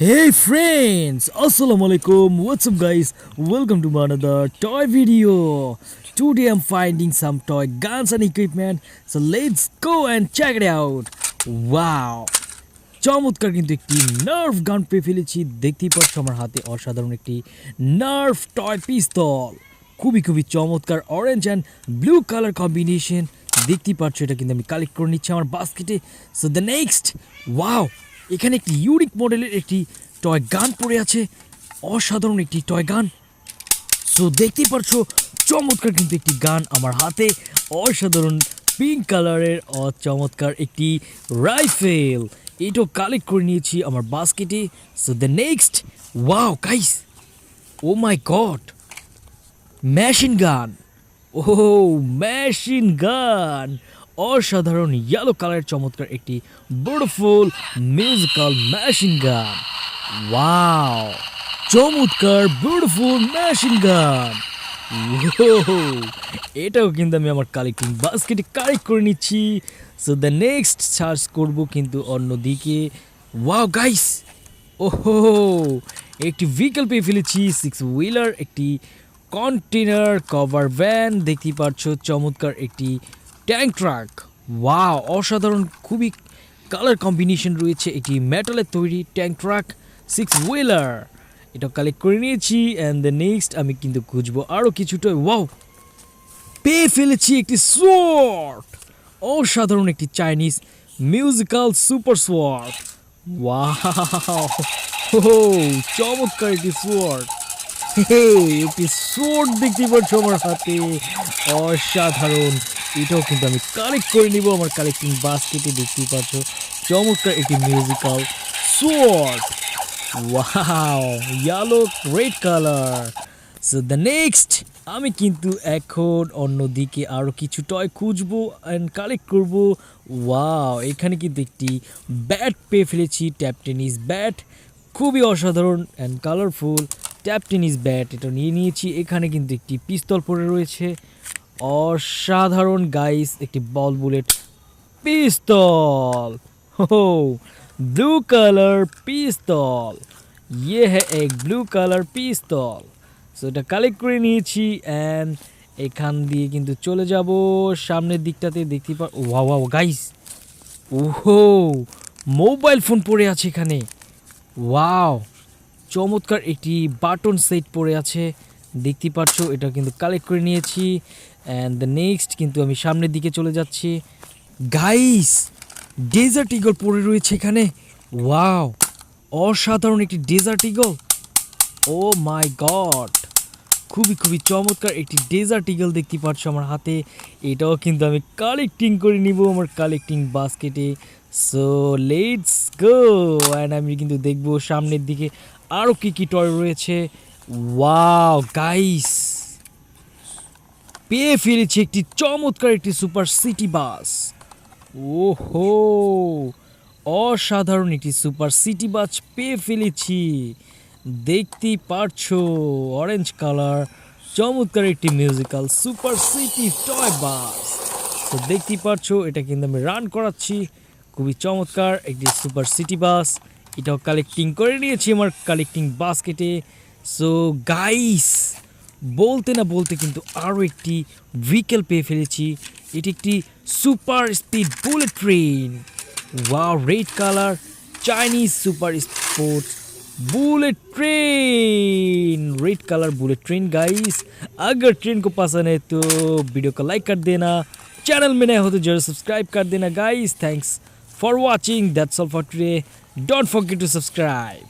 Hey friends, Assalamualaikum. What's up guys? Welcome to another toy video. Today I'm finding some toy guns and equipment. So let's go and check it out. Wow! চমৎকার কিন্তু একটি nerve গান পেয়ে ফেলেছি। দেখতেই পাচ্ছ আমার হাতে অসাধারণ একটি নার্ভ টয় পিস্তল। খুবই চমৎকার orange and blue colour combination. দেখতেই পাচ্ছ এটা কিন্তু আমি কালেক্ট করে নিচ্ছি আমার বাস্কেটে। সো দ্য নেক্সট, ওয়াও, এখানে একটি ইউনিক মডেলের একটি টয় গান পড়ে আছে। অসাধারণ একটি টয় গান। সো দেখতেই পারছো চমৎকার কিন্তু একটি গান আমার হাতে। অসাধারণ পিঙ্ক কালারের চমৎকার একটি রাইফেল। এটাও কালেক্ট করে নিয়েছি আমার বাস্কেটে। So the next, wow guys, oh my god, machine gun. Oh machine gun, অসাধারণ ইয়েলো কালারের চমৎকার একটি beautiful musical machine gun. Wow, চমৎকার বিউটিফুল মেশিন গান। এটাও কিন্তু আমি আমার কালেক্টিং বাস্কেটে কালেক্ট করে নিচ্ছি। সো দ্য নেক্সট সার্চ করব কিন্তু অন্যদিকে। ওয়াও গাইস, ওহো, একটি ভেহিকল পেয়ে ফেলেছি, 6 হুইলার, একটি কন্টেনার কভার ভ্যান। দেখতেই পাচ্ছ চমৎকার একটি ট্যাঙ্ক ট্রাক। ওয়াও, অসাধারণ খুবই কালার কম্বিনেশন রয়েছে। এটি মেটালের তৈরি ট্যাঙ্ক ট্রাক 6 হুইলার। এটা কালেক্ট করে নিয়েছি। অ্যান্ড দ্য নেক্সট আমি কিন্তু খুঁজবো আরও কিছুটা। ওয়াও, পেয়ে ফেলেছি একটি সোয়ার্ড। অসাধারণ একটি Chinese musical super sword. Wow, চমৎকার একটি সোয়ার্ড। একটি সোয়ার্ড দেখতে পাচ্ছ আমার হাতে, অসাধারণ। এটাও কিন্তু আমি কালেক্ট করে নিব আমার কালেক্টিং বাস্কেটে। দেখতেই পাচ্ছ চমৎকার একটি musical sword. Wow, yellow red colour. So the next, আমি কিন্তু এখন অন্যদিকে আরও কিছু টয় খুঁজবো অ্যান্ড কালেক্ট করব। ওয়াও, এখানে কিন্তু একটি ব্যাট পেয়ে ফেলেছি, ট্যাপ টেনিস ব্যাট। খুবই অসাধারণ and colourful tap tennis bat, এটা নিয়ে নিয়েছি। এখানে কিন্তু একটি পিস্তল পড়ে রয়েছে, অসাধারণ গাইস, একটি বল বুলেট পিস্তল। हो, ब्लू कलर पिस्तल। ये है एक ब्लू कलर पिस्तल। সো এটা কালেক্ট করে নিয়েছি অ্যান্ড এখান দিয়ে কিন্তু চলে যাব সামনের দিকটাতে। দেখতে ওয়াও ওয়াও গাইস, ওহো, মোবাইল ফোন পড়ে আছে এখানে। ওয়াও, চমৎকার একটি বাটন সেট পড়ে আছে। দেখতে পাচ্ছ এটা কিন্তু কালেক্ট করে নিয়েছি। অ্যান্ড দ্য নেক্সট কিন্তু আমি সামনের দিকে চলে যাচ্ছি। গাইস, ডেজার্ট ইগল পড়ে রয়েছে এখানে। ওয়াও, অসাধারণ একটি dessert eagle. O my god, খুবই চমৎকার একটি ডেজার্ট ইগল দেখতে পাচ্ছ আমার হাতে। এটাও কিন্তু আমি কালেক্টিং করে নিব আমার কালেক্টিং বাস্কেটে। So let's go. অ্যান্ড আমি কিন্তু দেখব সামনের দিকে আরও কী টয় রয়েছে। ওয়াও গাইস, পেয়ে ফেলেছি একটি চমৎকার একটি সুপার সিটি বাস। ওহো, অসাধারণ একটি সুপার সিটি বাস পেয়ে ফেলেছি। দেখতেই পারছো অরেঞ্জ কালার, চমৎকার একটি মিউজিক্যাল সুপার সিটি টয় বাস। তো দেখতেই পারছো এটা কিন্তু আমি রান করাচ্ছি। খুবই চমৎকার একটি সুপার সিটি বাস। এটাও কালেক্টিং করে নিয়েছি আমার কালেক্টিং বাস্কেটে। সো গাইস, বলতে না বলতে কিন্তু আরও একটি ভেহিকেল পেয়ে ফেলেছি। এটি একটি সুপার স্পিড বুলেট ট্রেন। वाह, red colour Chinese super sports bullet train. Red colour bullet train guys. अगर ट्रेन को पसंद है तो वीडियो को लाइक कर देना, चैनल में नए हो तो जरूर सब्सक्राइब कर देना guys. Thanks for watching, that's all for today. Don't forget to subscribe.